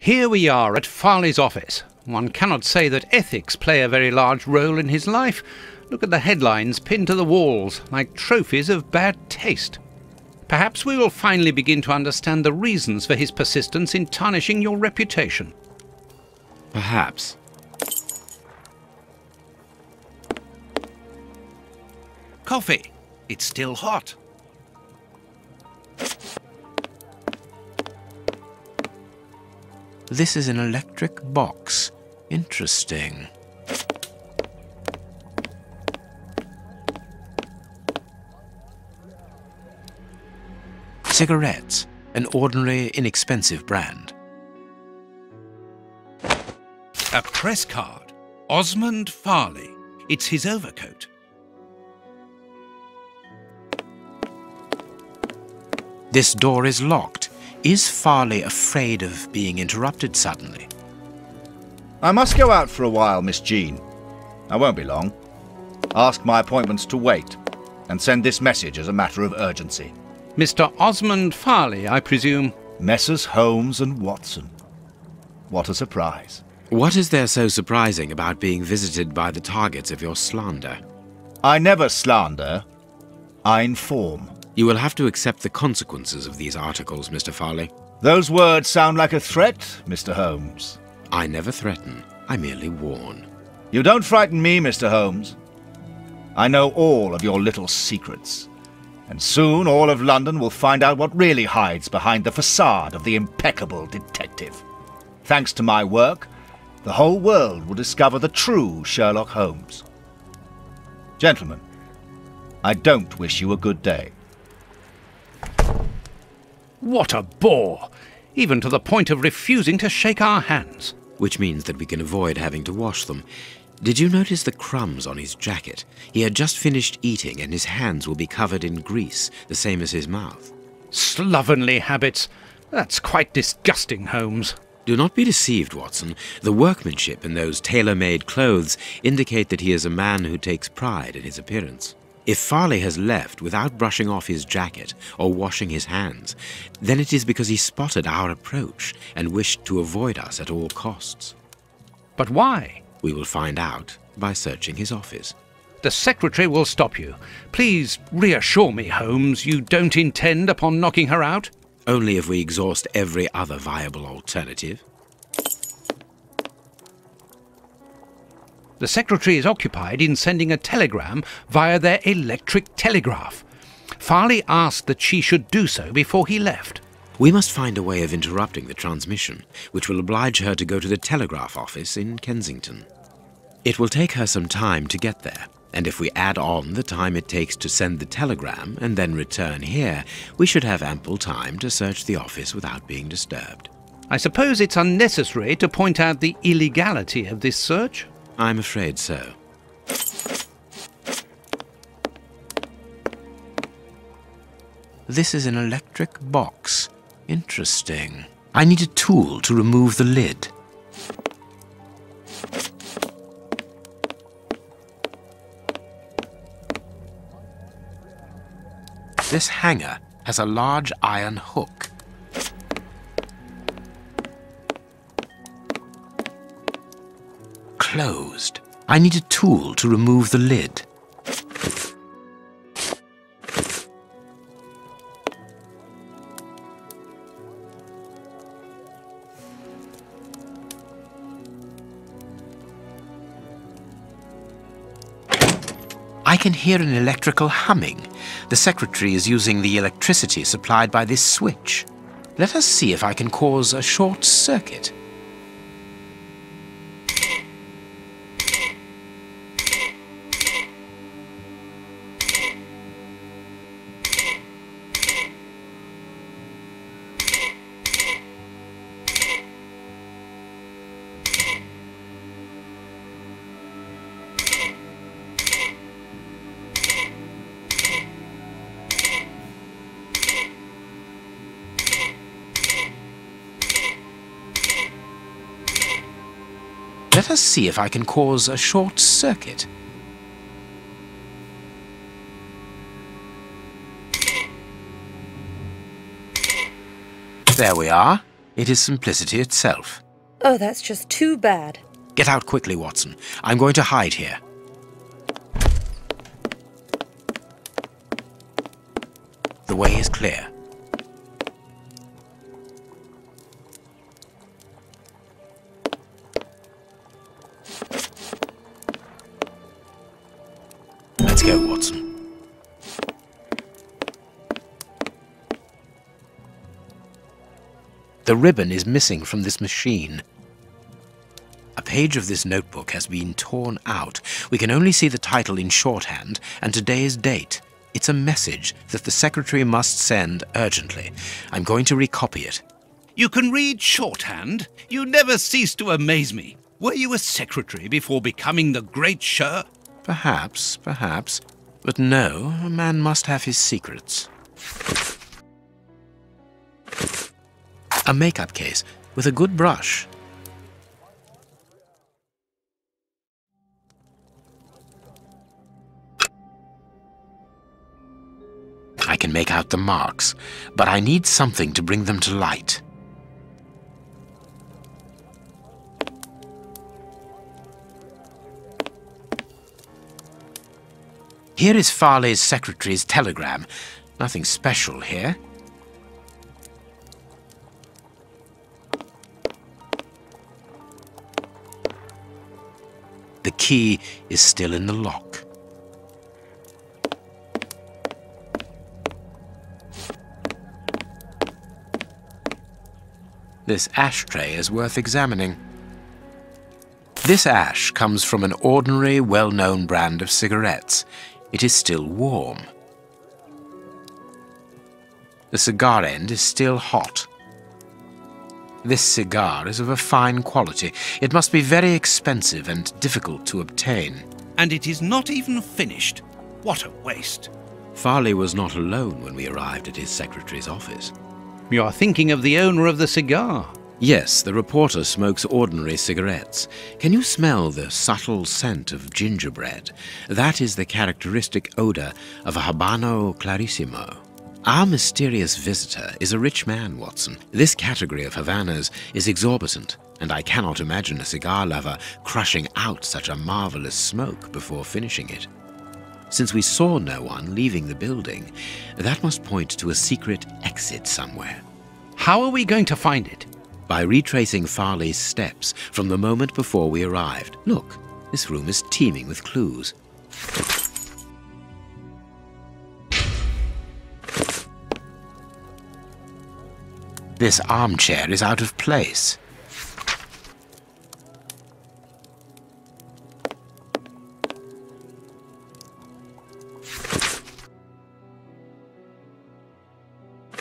Here we are at Farley's office. One cannot say that ethics play a very large role in his life. Look at the headlines pinned to the walls, like trophies of bad taste. Perhaps we will finally begin to understand the reasons for his persistence in tarnishing your reputation. Perhaps. Coffee. It's still hot. This is an electric box. Interesting. Cigarettes. An ordinary, inexpensive brand. A press card. Osmond Farley. It's his overcoat. This door is locked. Is Farley afraid of being interrupted suddenly? I must go out for a while, Miss Jean. I won't be long. Ask my appointments to wait, and send this message as a matter of urgency. Mr. Osmond Farley, I presume. Messrs. Holmes and Watson. What a surprise. What is there so surprising about being visited by the targets of your slander? I never slander. I inform. You will have to accept the consequences of these articles, Mr. Farley. Those words sound like a threat, Mr. Holmes. I never threaten. I merely warn. You don't frighten me, Mr. Holmes. I know all of your little secrets. And soon all of London will find out what really hides behind the facade of the impeccable detective. Thanks to my work, the whole world will discover the true Sherlock Holmes. Gentlemen, I don't wish you a good day. What a bore! Even to the point of refusing to shake our hands. Which means that we can avoid having to wash them. Did you notice the crumbs on his jacket? He had just finished eating and his hands will be covered in grease, the same as his mouth. Slovenly habits. That's quite disgusting, Holmes. Do not be deceived, Watson. The workmanship in those tailor-made clothes indicate that he is a man who takes pride in his appearance. If Farley has left without brushing off his jacket or washing his hands, then it is because he spotted our approach and wished to avoid us at all costs. But why? We will find out by searching his office. The secretary will stop you. Please reassure me, Holmes, you don't intend upon knocking her out? Only if we exhaust every other viable alternative. The secretary is occupied in sending a telegram via their electric telegraph. Farley asked that she should do so before he left. We must find a way of interrupting the transmission, which will oblige her to go to the telegraph office in Kensington. It will take her some time to get there, and if we add on the time it takes to send the telegram and then return here, we should have ample time to search the office without being disturbed. I suppose it's unnecessary to point out the illegality of this search? I'm afraid so. This is an electric box. Interesting. I need a tool to remove the lid. This hanger has a large iron hook. Closed. I need a tool to remove the lid. I can hear an electrical humming. The secretary is using the electricity supplied by this switch. Let us see if I can cause a short circuit. Let us see if I can cause a short circuit. There we are. It is simplicity itself. Oh, that's just too bad. Get out quickly, Watson. I'm going to hide here. The way is clear. Let's go, Watson. The ribbon is missing from this machine. A page of this notebook has been torn out. We can only see the title in shorthand and today's date. It's a message that the secretary must send urgently. I'm going to recopy it. You can read shorthand? You never cease to amaze me. Were you a secretary before becoming the great Sher? Perhaps. But no, a man must have his secrets. A makeup case with a good brush. I can make out the marks, but I need something to bring them to light. Here is Farley's secretary's telegram. Nothing special here. The key is still in the lock. This ashtray is worth examining. This ash comes from an ordinary, well-known brand of cigarettes. It is still warm. The cigar end is still hot. This cigar is of a fine quality. It must be very expensive and difficult to obtain. And it is not even finished. What a waste. Farley was not alone when we arrived at his secretary's office. You are thinking of the owner of the cigar. Yes, the reporter smokes ordinary cigarettes. Can you smell the subtle scent of gingerbread? That is the characteristic odor of a Habano Clarissimo. Our mysterious visitor is a rich man, Watson. This category of Havanas is exorbitant, and I cannot imagine a cigar lover crushing out such a marvelous smoke before finishing it. Since we saw no one leaving the building, that must point to a secret exit somewhere. How are we going to find it? By retracing Farley's steps from the moment before we arrived. Look, this room is teeming with clues. This armchair is out of place.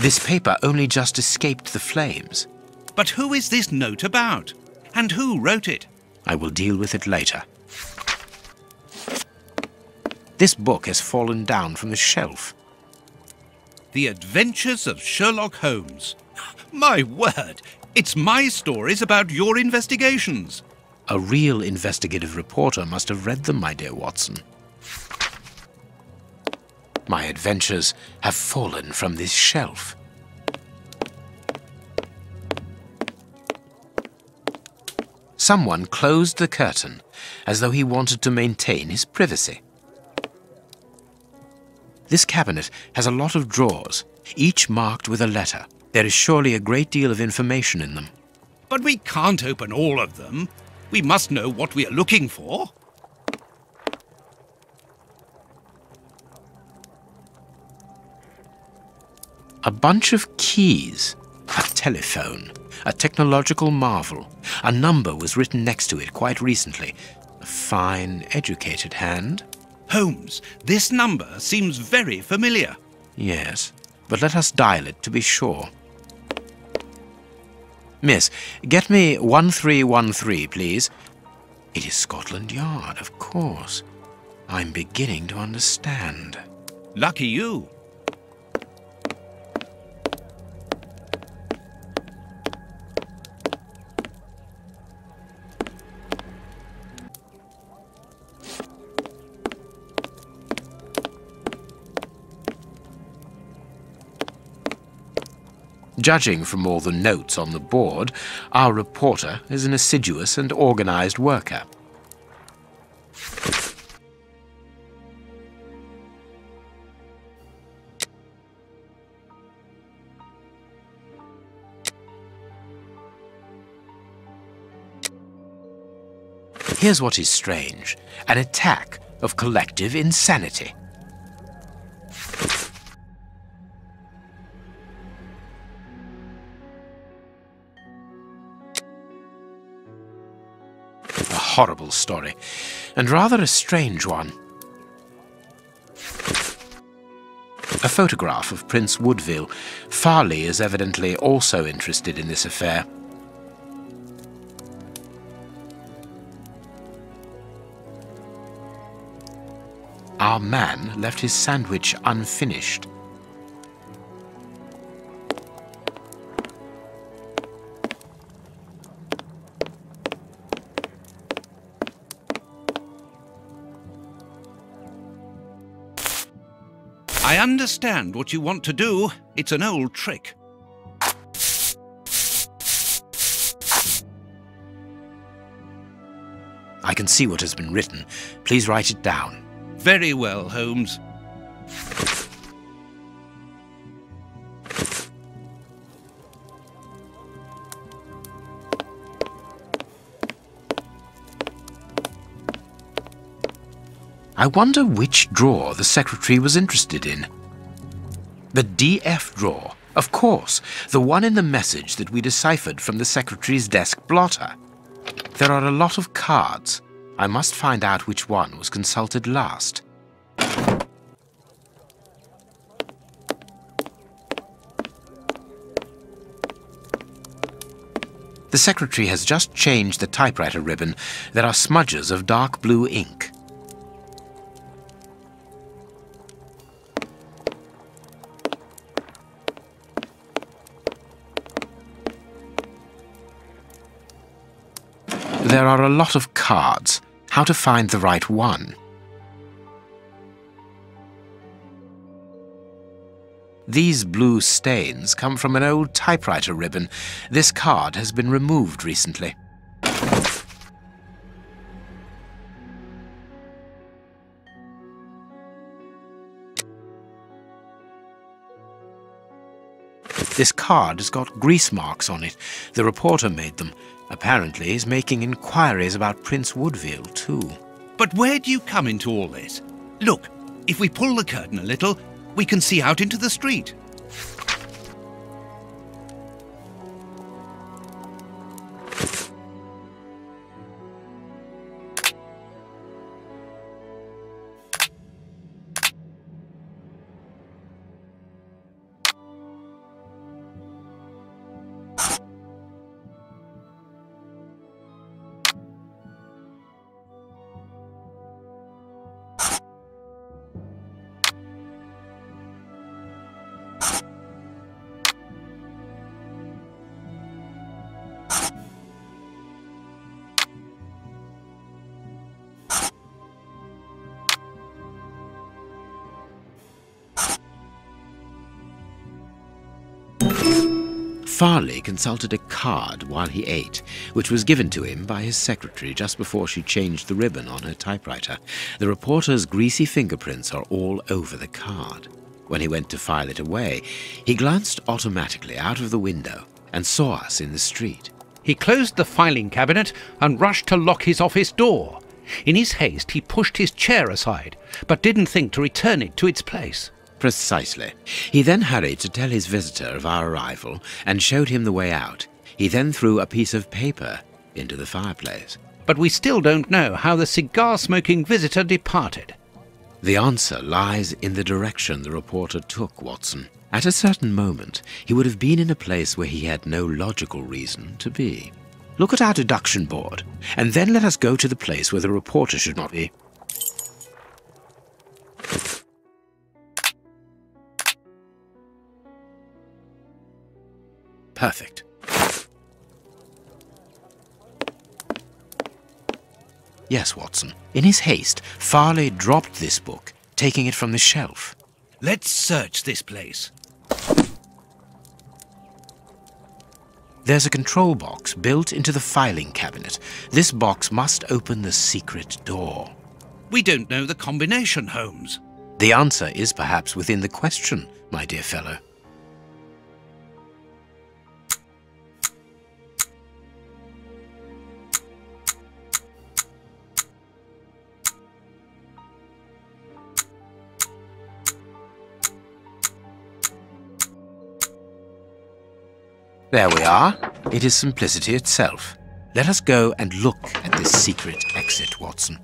This paper only just escaped the flames. But who is this note about? And who wrote it? I will deal with it later. This book has fallen down from the shelf. The Adventures of Sherlock Holmes. My word! It's my stories about your investigations. A real investigative reporter must have read them, my dear Watson. My adventures have fallen from this shelf. Someone closed the curtain as though he wanted to maintain his privacy. This cabinet has a lot of drawers, each marked with a letter. There is surely a great deal of information in them. But we can't open all of them. We must know what we are looking for. A bunch of keys, a telephone, a technological marvel. A number was written next to it quite recently. A fine, educated hand. Holmes, this number seems very familiar. Yes, but let us dial it to be sure. Miss, get me 1313, please. It is Scotland Yard, of course. I'm beginning to understand. Lucky you. Judging from all the notes on the board, our reporter is an assiduous and organized worker. Here's what is strange: an attack of collective insanity. A horrible story, and rather a strange one. A photograph of Prince Woodville. Farley is evidently also interested in this affair. Our man left his sandwich unfinished. I understand what you want to do. It's an old trick. I can see what has been written. Please write it down. Very well, Holmes. I wonder which drawer the secretary was interested in. The DF drawer, of course, the one in the message that we deciphered from the secretary's desk blotter. There are a lot of cards. I must find out which one was consulted last. The secretary has just changed the typewriter ribbon. There are smudges of dark blue ink. There are a lot of cards. How to find the right one? These blue stains come from an old typewriter ribbon. This card has been removed recently. This card has got grease marks on it. The reporter made them. Apparently he's making inquiries about Prince Woodville, too. But where do you come into all this? Look, if we pull the curtain a little, we can see out into the street. Farley consulted a card while he ate, which was given to him by his secretary just before she changed the ribbon on her typewriter. The reporter's greasy fingerprints are all over the card. When he went to file it away, he glanced automatically out of the window and saw us in the street. He closed the filing cabinet and rushed to lock his office door. In his haste, he pushed his chair aside, but didn't think to return it to its place. Precisely. He then hurried to tell his visitor of our arrival and showed him the way out. He then threw a piece of paper into the fireplace. But we still don't know how the cigar-smoking visitor departed. The answer lies in the direction the reporter took, Watson. At a certain moment, he would have been in a place where he had no logical reason to be. Look at our deduction board, and then let us go to the place where the reporter should not be. Perfect. Yes, Watson. In his haste, Farley dropped this book, taking it from the shelf. Let's search this place. There's a control box built into the filing cabinet. This box must open the secret door. We don't know the combination, Holmes. The answer is perhaps within the question, my dear fellow. There we are. It is simplicity itself. Let us go and look at this secret exit, Watson.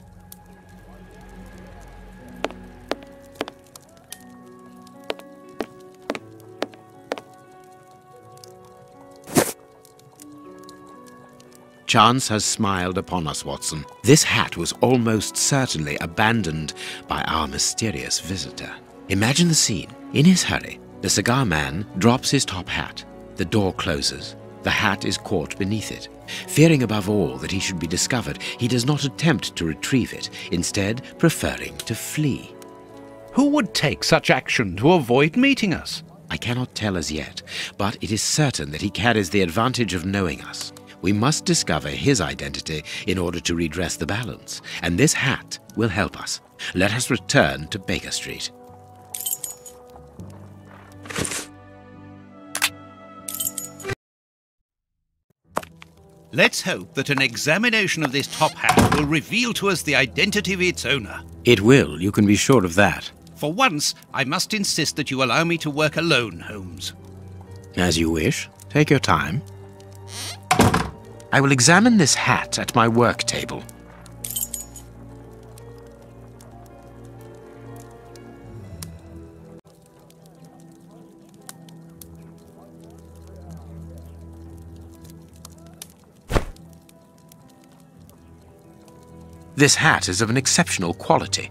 Chance has smiled upon us, Watson. This hat was almost certainly abandoned by our mysterious visitor. Imagine the scene. In his hurry, the cigar man drops his top hat. The door closes. The hat is caught beneath it. Fearing above all that he should be discovered, he does not attempt to retrieve it, instead preferring to flee. Who would take such action to avoid meeting us? I cannot tell as yet, but it is certain that he carries the advantage of knowing us. We must discover his identity in order to redress the balance, and this hat will help us. Let us return to Baker Street. Let's hope that an examination of this top hat will reveal to us the identity of its owner. It will, you can be sure of that. For once, I must insist that you allow me to work alone, Holmes. As you wish. Take your time. I will examine this hat at my work table. This hat is of an exceptional quality.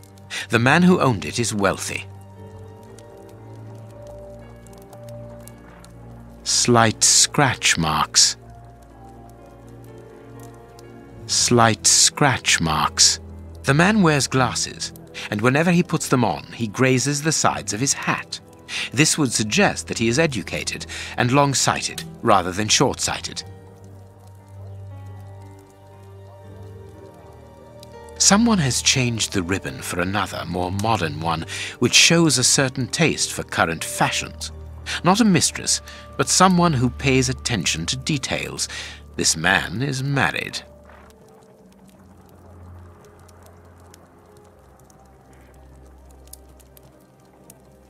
The man who owned it is wealthy. Slight scratch marks. Slight scratch marks. The man wears glasses, and whenever he puts them on, he grazes the sides of his hat. This would suggest that he is educated and long-sighted rather than short-sighted. Someone has changed the ribbon for another, more modern one, which shows a certain taste for current fashions. Not a mistress, but someone who pays attention to details. This man is married.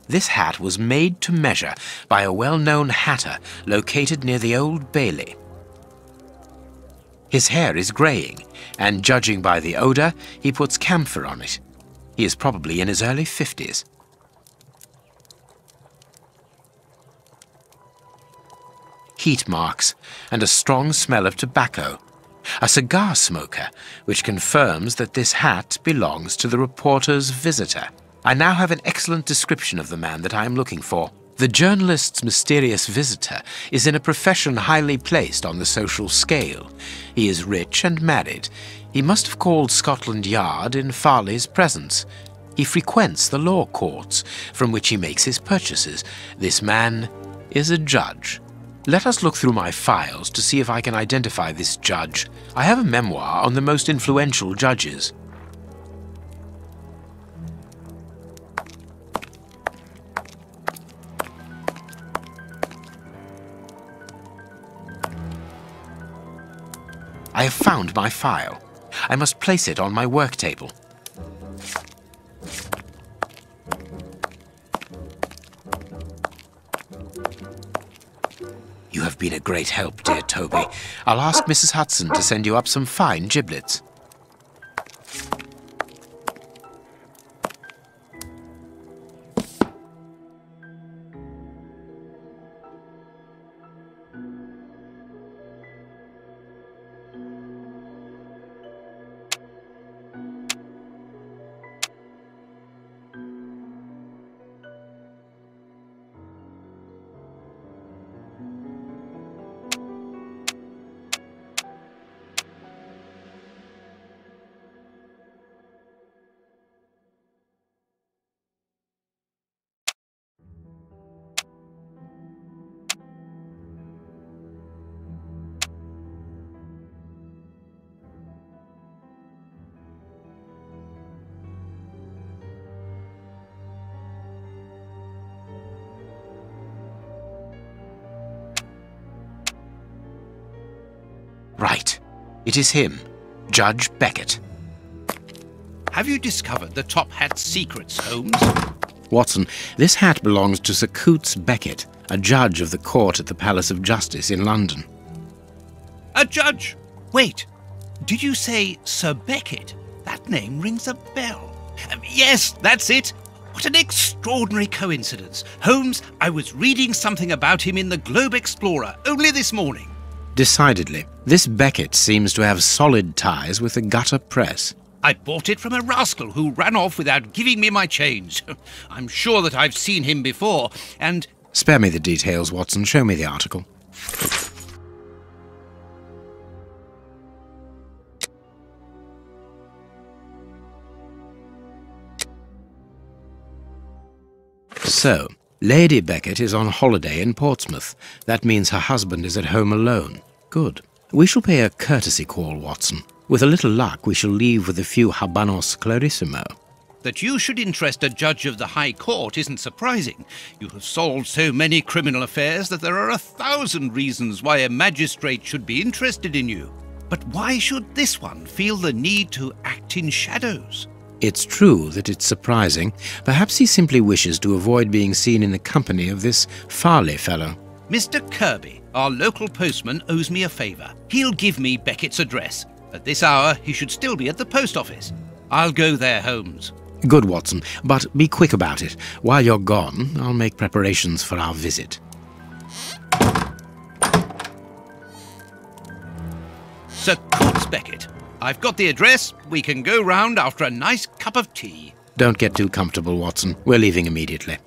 This hat was made to measure by a well-known hatter located near the Old Bailey. His hair is graying, and judging by the odor, he puts camphor on it. He is probably in his early 50s. Heat marks and a strong smell of tobacco. A cigar smoker, which confirms that this hat belongs to the reporter's visitor. I now have an excellent description of the man that I am looking for. The journalist's mysterious visitor is in a profession highly placed on the social scale. He is rich and married. He must have called Scotland Yard in Farley's presence. He frequents the law courts, from which he makes his purchases. This man is a judge. Let us look through my files to see if I can identify this judge. I have a memoir on the most influential judges. I have found my file. I must place it on my work table. You have been a great help, dear Toby. I'll ask Mrs. Hudson to send you up some fine giblets. It is him, Judge Beckett. Have you discovered the top hat's secrets, Holmes? Watson, this hat belongs to Sir Coutts Beckett, a judge of the court at the Palace of Justice in London. A judge? Wait, did you say Sir Beckett? That name rings a bell. Yes, that's it. What an extraordinary coincidence. Holmes, I was reading something about him in the Globe Explorer only this morning. Decidedly, this Beckett seems to have solid ties with the gutter press. I bought it from a rascal who ran off without giving me my change. I'm sure that I've seen him before, and... Spare me the details, Watson. Show me the article. So, Lady Beckett is on holiday in Portsmouth. That means her husband is at home alone. Good. We shall pay a courtesy call, Watson. With a little luck, we shall leave with a few habanos clarissimo. That you should interest a judge of the High Court isn't surprising. You have solved so many criminal affairs that there are 1,000 reasons why a magistrate should be interested in you. But why should this one feel the need to act in shadows? It's true that it's surprising. Perhaps he simply wishes to avoid being seen in the company of this Farley fellow. Mr. Kirby, our local postman, owes me a favour. He'll give me Beckett's address. At this hour, he should still be at the post office. I'll go there, Holmes. Good, Watson, but be quick about it. While you're gone, I'll make preparations for our visit. Sir Coutts Beckett. I've got the address. We can go round after a nice cup of tea. Don't get too comfortable, Watson. We're leaving immediately.